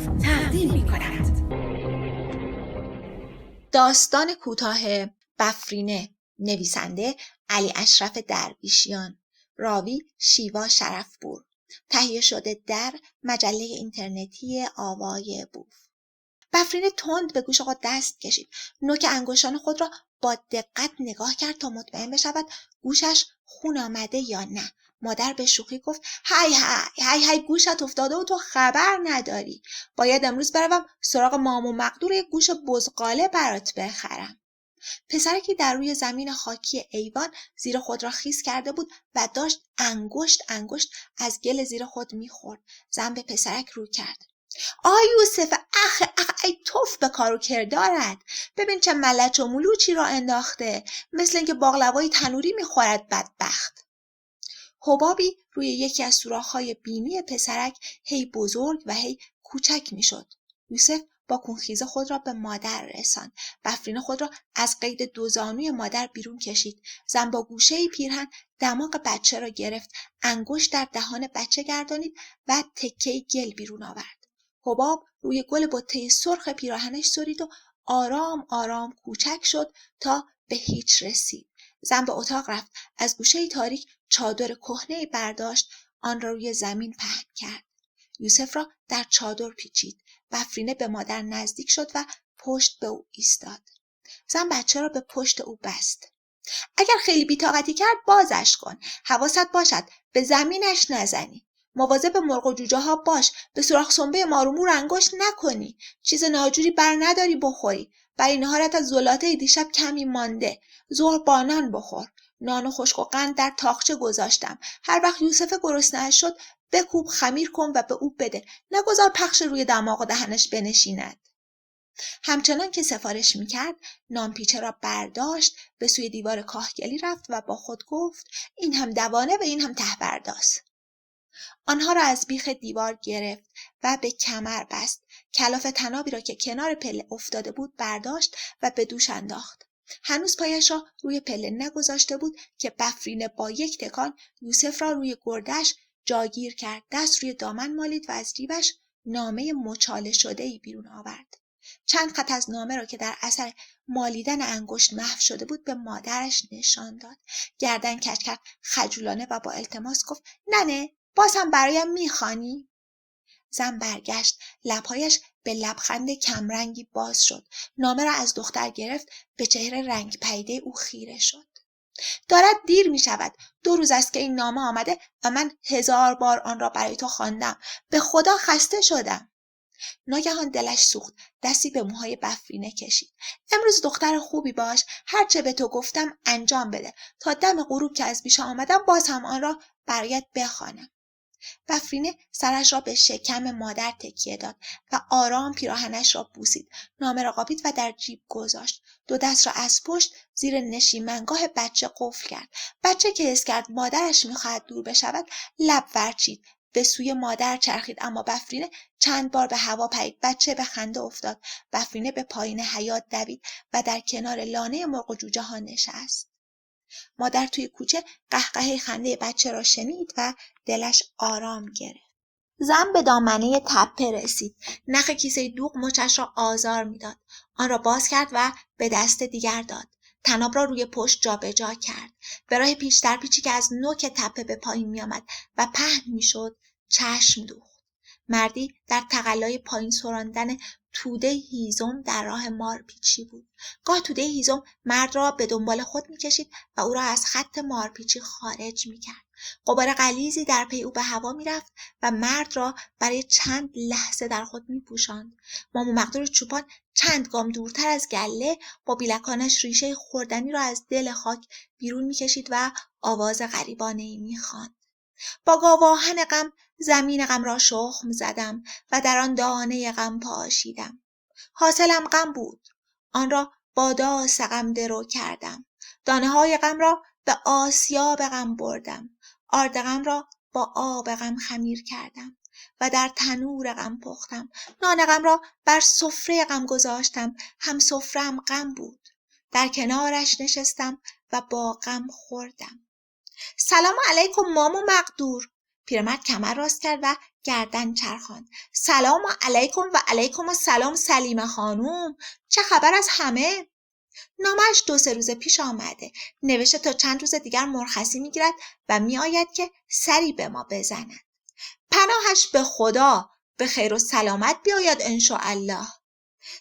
تقدیم می‌کند. داستان کوتاه بفرینه، نویسنده علی اشرف درویشیان، راوی شیوا شرفپور، تهیه شده در مجله اینترنتی آوای بوف. بفرینه تند به گوش خود دست کشید. نوک انگشتان خود را با دقت نگاه کرد تا مطمئن بشود گوشش خون آمده یا نه. مادر به شوخی گفت: هی گوشت افتاده و تو خبر نداری. باید امروز بروم سراغ مام و مقدور یک گوش بزغاله برات بخرم. پسرکی در روی زمین خاکی ایوان زیر خود را خیس کرده بود و داشت انگشت از گل زیر خود میخورد. زن به پسرک رو کرد: یوسف، ای توف به کار و کردارت. ببین چه ملچ و ملوچی را انداخته، مثل اینکه باقلوای تنوری میخورد بدبخت. حبابی روی یکی از سوراخ‌های بینی پسرک هی بزرگ و هی کوچک میشد. یوسف با کونخیزه خود را به مادر رساند. بفرینه خود را از قید دوزانوی مادر بیرون کشید. زن با گوشه پیرهن دماغ بچه را گرفت، انگشت در دهان بچه گردانید و تکه گل بیرون آورد. حباب روی گل بته سرخ پیراهنش سرید و آرام کوچک شد تا به هیچ رسید. زن به اتاق رفت، از گوشه تاریک چادر کهنه برداشت، آن را روی زمین پهن کرد. یوسف را در چادر پیچید. بفرینه به مادر نزدیک شد و پشت به او ایستاد. زن بچه را به پشت او بست. اگر خیلی بی‌طاقتی کرد بازش کن. حواست باشد به زمینش نزنی. مواظب مرغ و جوجه ها باش. به سوراخ سنبه مارو انگشت نکنی. چیز ناجوری بر نداری بخوری. برای نهارت از زلاطه دیشب کمی مانده. ظهر با نان بخور. نان و خشک و قند در تاقچه گذاشتم. هر وقت یوسف گرسنه‌اش شد بکوب خمیر کن و به او بده. نگذار پخش روی دماغ و دهنش بنشیند. همچنان که سفارش میکرد نانپیچه را برداشت، به سوی دیوار کاهگلی رفت و با خود گفت: این هم دوانه و این هم ته‌برداز. آنها را از بیخ دیوار گرفت و به کمر بست. کلاف طنابی را که کنار پله افتاده بود برداشت و به دوش انداخت. هنوز پایش را روی پله نگذاشته بود که بفرینه با یک تکان یوسف را روی گردش جاگیر کرد. دست روی دامن مالید و از جیبش نامه مچاله شده‌ای بیرون آورد. چند خط از نامه را که در اثر مالیدن انگشت محو شده بود به مادرش نشان داد. گردن کج کرد خجولانه و با التماس گفت: ننه، باز هم برایم میخوانی؟ زن برگشت. لبهایش به لبخند کمرنگی باز شد. نامه را از دختر گرفت، به چهره رنگ پریده او خیره شد. دارد دیر می شود. 2 روز است که این نامه آمده و من 1000 بار آن را برای تو خواندم. به خدا خسته شدم. ناگهان دلش سوخت. دستی به موهای بفرینه کشید. امروز دختر خوبی باش. هرچه به تو گفتم انجام بده. تا دم غروب که از بیشه آمدم باز هم آن را برایت بخوانم. بفرینه سرش را به شکم مادر تکیه داد و آرام پیراهنش را بوسید. نامه را قاپید و در جیب گذاشت. 2 دست را از پشت زیر نشیمنگاه بچه قفل کرد. بچه که حس کرد مادرش می‌خواهد دور بشود لب ورچید. به سوی مادر چرخید، اما بفرینه چند بار به هوا پرید. بچه به خنده افتاد. بفرینه به پایین حیاط دوید و در کنار لانه مرغ و جوجه ها نشست. مادر توی کوچه قهقهه خنده بچه را شنید و دلش آرام گرفت. زن به دامنه تپه رسید. نخ کیسه دوغ مچش را آزار میداد. آن را باز کرد و به دست دیگر داد. طناب را روی پشت جابجا کرد. به راه پیچ در پیچی که از نوک تپه به پایین می آمد و پهن می شد چشم دوخت. مردی در تقلای پایین سراندن توده هیزم در راه مارپیچی بود. گاه توده هیزم مرد را به دنبال خود می کشید و او را از خط مارپیچی خارج می کرد. غبار غلیظی در پی او به هوا می رفت و مرد را برای چند لحظه در خود می پوشاند. مام و مقدور چوپان چند گام دورتر از گله با بیلکانش ریشه خوردنی را از دل خاک بیرون می کشید و آواز غریبانه‌ای می خواند. با گاواهن غم زمین غم را شخم زدم و در آن دانه غم پاشیدم. حاصلم غم بود. آن را با داس غم درو کردم. دانه های غم را به آسیاب غم بردم. آرد غم را با آب غم خمیر کردم و در تنور غم پختم. نان غم را بر سفره غم گذاشتم. هم سفره‌ام غم بود. در کنارش نشستم و با غم خوردم. سلام علیکم مام و مقدور. پیرمرد کمر راست کرد و گردن چرخاند. سلام علیکم. و علیکم السلام سلیمه خانوم. چه خبر از همه؟ نامش 2-3 روز پیش آمده. نوشته تا چند روز دیگر مرخصی میگیرد و میآید که سری به ما بزند. پناهش به خدا، به خیر و سلامت بیاید انشاءالله.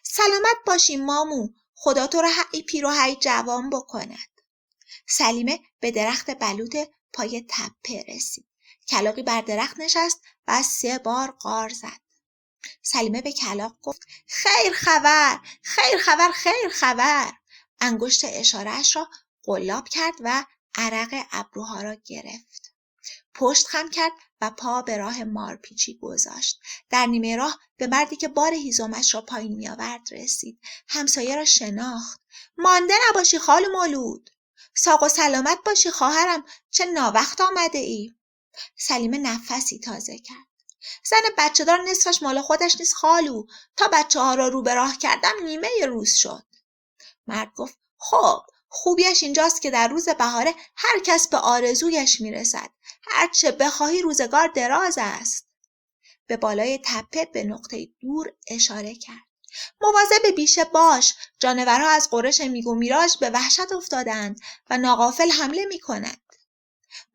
سلامت باشی مامو، خدا تو را حی پیر و حی جوان بکند. سلیمه به درخت بلوط پای تپه رسید. کلاغی بر درخت نشست و 3 بار غار زد. سلیمه به کلاغ گفت خیر خبر، خیر خبر، خیر خبر. انگشت اشاره‌اش را قلاب کرد و عرق ابروها را گرفت. پشت خم کرد و پا به راه مارپیچی گذاشت. در نیمه راه به مردی که بار هیزمش را پایین می‌آورد رسید. همسایه را شناخت. مانده نباشی خال مولود. ساق و سلامت باشی خواهرم، چه ناوقت آمده ای؟ سلیمه نفسی تازه کرد. زن بچه دار نصفش مال خودش نیست خالو. تا بچه ها را رو به راه کردم نیمه روز شد. مرد گفت خب خوبیش اینجاست که در روز بهاره هر کس به آرزویش میرسد. هر چه بخواهی روزگار دراز است. به بالای تپه به نقطه دور اشاره کرد. مواظب بیشه باش، جانورها از غرش میگ و میراژ به وحشت افتادند و ناغافل حمله میکنند.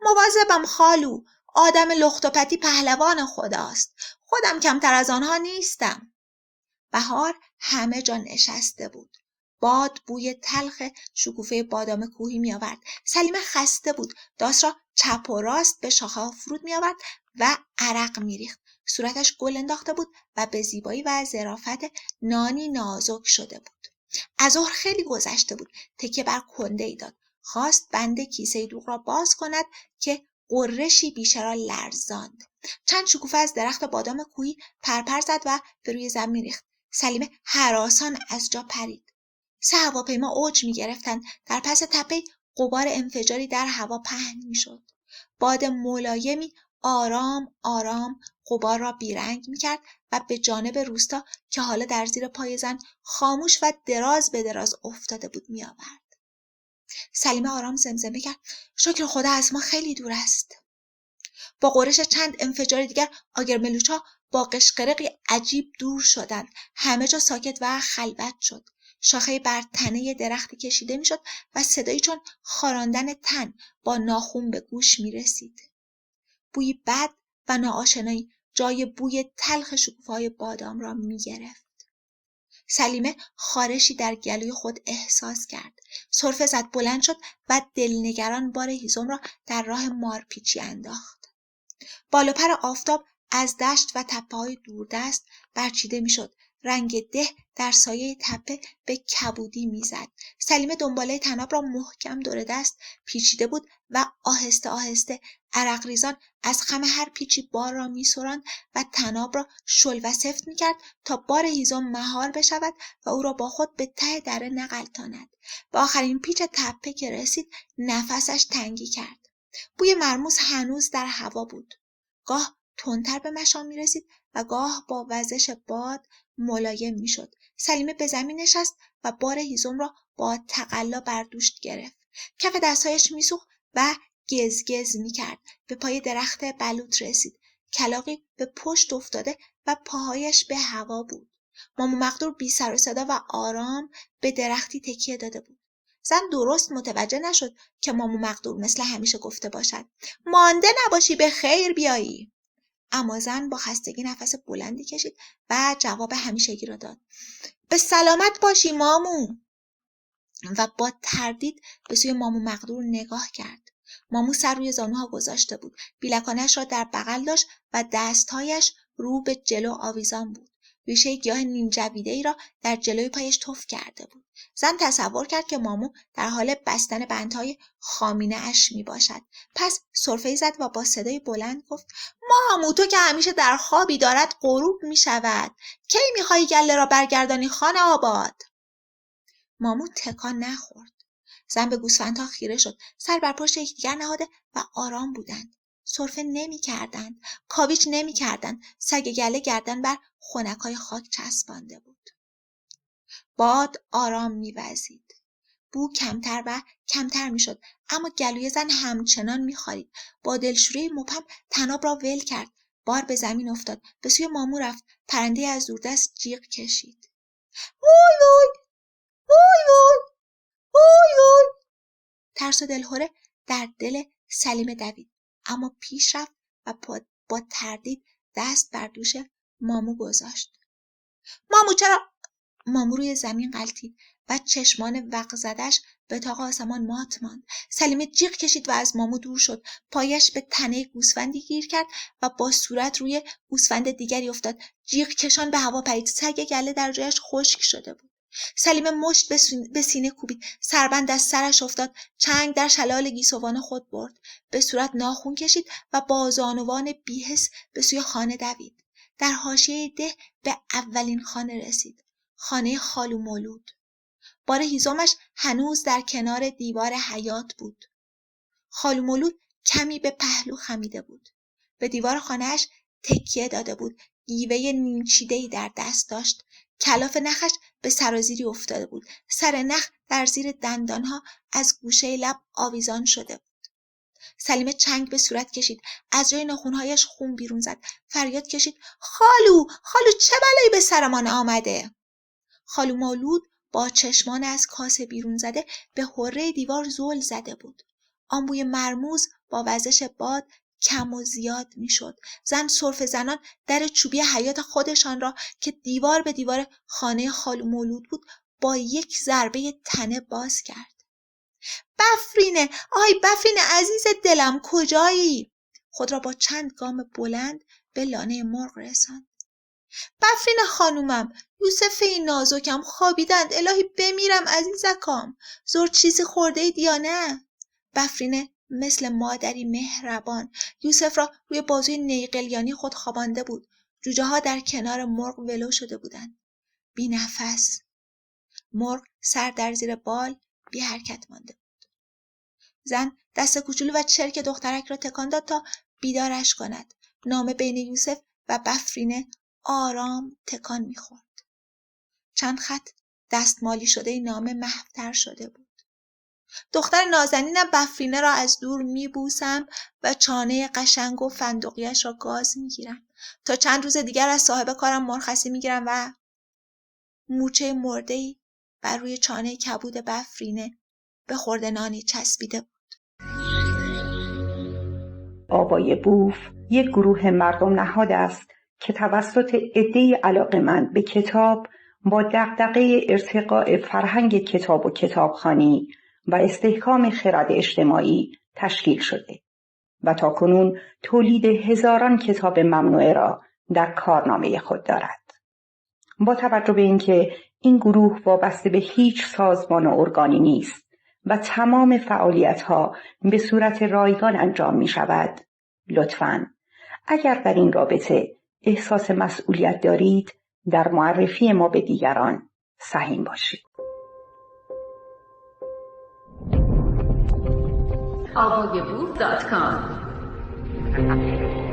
مواظبم خالو، آدم لخت و پتی پهلوان خداست. خودم کمتر از آنها نیستم. بهار همه جا نشسته بود. باد بوی تلخ شکوفه بادام کوهی می آورد. سلیمه خسته بود. داس را چپ و راست به شاخه‌ها فرود می آورد و عرق می ریخت. صورتش گل انداخته بود و به زیبایی و ظرافت نانی نازک شده بود. از ظهر خیلی گذشته بود. تکیه بر کنده ای داد. خواست بند کیسه دوغ را باز کند که قرشی بیشه را لرزاند. چند شکوفه از درخت بادام کوهی پرپر زد و به روی زمین ریخت. سلیمه هراسان از جا پرید. 3 هواپیما اوج می گرفتند. در پس تپه غبار انفجاری در هوا پهن می شد. باد ملایمی آرام آرام غبار را بیرنگ می کرد و به جانب روستا که حالا در زیر پای زن خاموش و دراز به دراز افتاده بود می آورد. سلیمه آرام زمزمه کرد شکر خدا از ما خیلی دور است. با غرش چند انفجار دیگر آگرملوچ‌ها با قشقرقی عجیب دور شدند. همه جا ساکت و خلوت شد. شاخه بر تنه درختی کشیده میشد و صدایی چون خاراندن تن با ناخن به گوش می رسید. بوی بد و ناآشنایی جای بوی تلخ شکوفه‌های بادام را می گرفت. سلیمه خارشی در گلوی خود احساس کرد. سرفه زد، بلند شد و دلنگران بار هیزم را در راه مارپیچی انداخت. بال و پر آفتاب از دشت و تپه‌های دوردست برچیده میشد. رنگ ده در سایه تپه به کبودی میزد. سلیمه دنباله طناب را محکم دور دست پیچیده بود و آهسته آهسته عرق ریزان از خم هر پیچی بار را میسراند و طناب را شل و سفت میکرد تا بار هیزم مهار بشود و او را با خود به ته دره نغلطاند. به آخرین پیچ تپه که رسید نفسش تنگی کرد. بوی مرموز هنوز در هوا بود. گاه تندتر به مشام می رسید و گاه با وزش باد ملایم می شد. سلیمه به زمین نشست و بار هیزم را با تقلا بر دوش گرفت. کف دستهایش می سوخت و گزگز می کرد. به پای درخت بلوط رسید. کلاغی به پشت افتاده و پاهایش به هوا بود. مامو مقدور بی سر و صدا و آرام به درختی تکیه داده بود. زن درست متوجه نشد که مامو مقدور مثل همیشه گفته باشد مانده نباشی به خیر بیایی. اما زن با خستگی نفس بلندی کشید و جواب همیشگی را داد. به سلامت باشی مامو. و با تردید به سوی مامو مقدور نگاه کرد. مامو سر روی زانوها گذاشته بود. بیلکانش را در بغل داشت و دستهایش رو به جلو آویزان بود. ریشه گیاه نیم جویده ای را در جلوی پایش تف کرده بود. زن تصور کرد که مامو در حال بستن بندهای خامینه اش می باشد. پس سرفه‌ای زد و با صدای بلند گفت مامو تو که همیشه در خوابی دارد غروب می شود. کی می خواهی گله را برگردانی خانه آباد؟ مامو تکان نخورد. زن به گوسفندها خیره شد. سر بر پشت یکدیگر نهاده و آرام بودند. سرفه نمی کردند. کاویچ نمی کردند. سگ گله گردن بر خنکای خاک چسبانده بود. باد آرام می وزید. بو کمتر و کمتر میشد، اما گلوی زن همچنان میخارید. با دلشوره مبهم طناب را ول کرد. بار به زمین افتاد. به سوی مامو رفت. پرنده از دوردست جیغ کشید. وای وای وای وای وای وای. ترس و دلهره در دل سلیمه دوید، اما پیش رفت و با تردید دست بر دوش مامو گذاشت. مامو چرا؟ مامو روی زمین غلتید و چشمان وق زدش به طاق آسمان مات ماند. سلیمه جیغ کشید و از مامو دور شد. پایش به تنه گوسفندی گیر کرد و با صورت روی گوسفند دیگری افتاد. جیغ کشان به هوا پرید. سگ گله در جایش خشک شده بود. سلیمه مشت به سینه کوبید. سربند از سرش افتاد. چنگ در شلال گیسوان خود برد. به صورت ناخون کشید و با زانوان بی‌حس به سوی خانه دوید. در حاشیه ده به اولین خانه رسید. خانه خالو مولود. بار هیزمش هنوز در کنار دیوار حیاط بود. خالو مولود کمی به پهلو خمیده بود. به دیوار خانهش تکیه داده بود. گیوه نیمچیده‌ای در دست داشت. کلاف نخش به سرازیری افتاده بود. سر نخ در زیر دندانها از گوشه لب آویزان شده بود. سلیمه چنگ به صورت کشید. از جای ناخونهایش خون بیرون زد. فریاد کشید: خالو چه بلایی به سرمان آمده؟ خالو مولود با چشمان از کاسه بیرون زده به حره دیوار زل زده بود. آن بوی مرموز با وزش باد کم و زیاد می شد. زن سرفه زنان در چوبی حیاط خودشان را که دیوار به دیوار خانه خالو مولود بود با یک ضربه تنه باز کرد. بفرینه، آی بفرینه عزیز دلم، کجایی؟ خود را با چند گام بلند به لانه مرغ رساند. بفرینه خانومم، یوسف این نازکم خوابیدند، الهی بمیرم عزیزکام، زور چیزی خورده اید یا نه؟ بفرینه مثل مادری مهربان یوسف را روی بازوی نیقلیانی خود خوابانده بود. جوجه ها در کنار مرغ ولو شده بودند. بی نفس. مرغ سر در زیر بال بی حرکت مانده بود. زن دست کوچولو و چرک دخترک را تکان داد تا بیدارش کند. نامه بین یوسف و بفرینه آرام تکان می‌خورد. چند خط دستمالی شده نامه محو‌تر شده بود. دختر نازنینم بفرینه را از دور می‌بوسم و چانه قشنگ و فندقیش را گاز می‌گیرم. تا چند روز دیگر از صاحب کارم مرخصی می‌گیرم و موچه مرده‌ای بر روی چانه کبود بفرینه به خرده نانی چسبیده بود. آوای بوف یک گروه مردم نهاد است که توسط عده‌ای علاقه‌مند به کتاب با دغدغه ارتقاء فرهنگ کتاب و کتابخوانی و استحکام خرد اجتماعی تشکیل شده و تاکنون تولید هزاران کتاب ممنوعه را در کارنامه خود دارد. با توجه به اینکه این گروه وابسته به هیچ سازمان و ارگانی نیست و تمام فعالیت‌ها به صورت رایگان انجام می‌شود، لطفاً اگر در این رابطه احساس مسئولیت دارید در معرفی ما به دیگران سهیم باشید. avogaboo.com